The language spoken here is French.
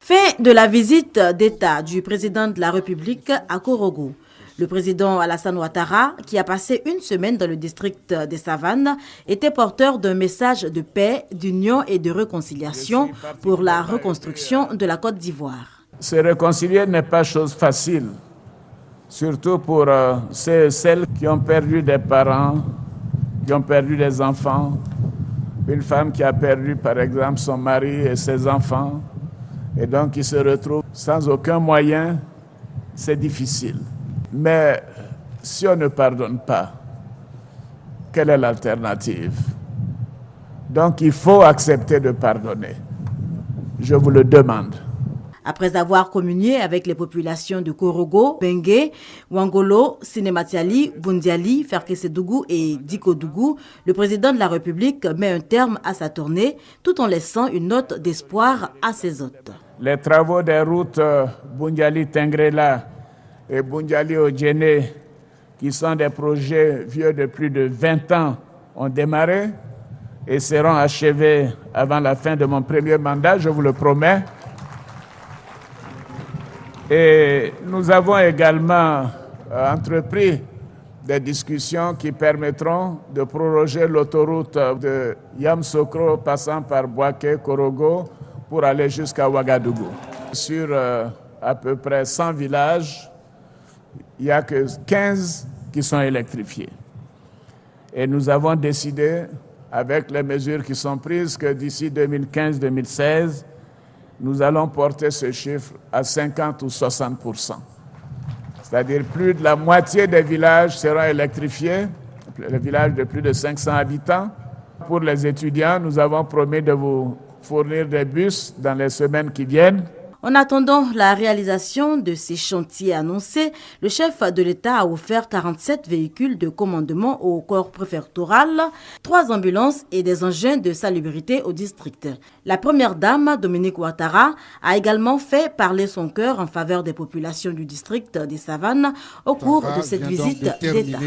Fin de la visite d'État du président de la République à Korogo. Le président Alassane Ouattara, qui a passé une semaine dans le district des Savanes, était porteur d'un message de paix, d'union et de réconciliation pour la reconstruction de la Côte d'Ivoire. Se réconcilier n'est pas chose facile, surtout pour ceux et celles qui ont perdu des parents, qui ont perdu des enfants. Une femme qui a perdu par exemple son mari et ses enfants, et donc qui se retrouve sans aucun moyen, c'est difficile. Mais si on ne pardonne pas, quelle est l'alternative? Donc il faut accepter de pardonner. Je vous le demande. Après avoir communié avec les populations de Korogo, Bengue, Ouangolo, Sinematiali, Bundiali, Ferkesedougou et Dikodougou, le président de la République met un terme à sa tournée tout en laissant une note d'espoir à ses hôtes. Les travaux des routes Bundiali-Tengrela et Bundiali-Odjene, qui sont des projets vieux de plus de 20 ans, ont démarré et seront achevés avant la fin de mon premier mandat, je vous le promets. Et nous avons également entrepris des discussions qui permettront de proroger l'autoroute de Yamsokro passant par Boaké, Korogo pour aller jusqu'à Ouagadougou. Sur à peu près 100 villages, il n'y a que 15 qui sont électrifiés. Et nous avons décidé, avec les mesures qui sont prises, que d'ici 2015-2016, nous allons porter ce chiffre à 50 ou 60%. C'est-à-dire plus de la moitié des villages seront électrifiés, les villages de plus de 500 habitants. Pour les étudiants, nous avons promis de vous fournir des bus dans les semaines qui viennent. En attendant la réalisation de ces chantiers annoncés, le chef de l'État a offert 47 véhicules de commandement au corps préfectoral, 3 ambulances et des engins de salubrité au district. La première dame, Dominique Ouattara, a également fait parler son cœur en faveur des populations du district des Savanes au cours de cette visite d'État.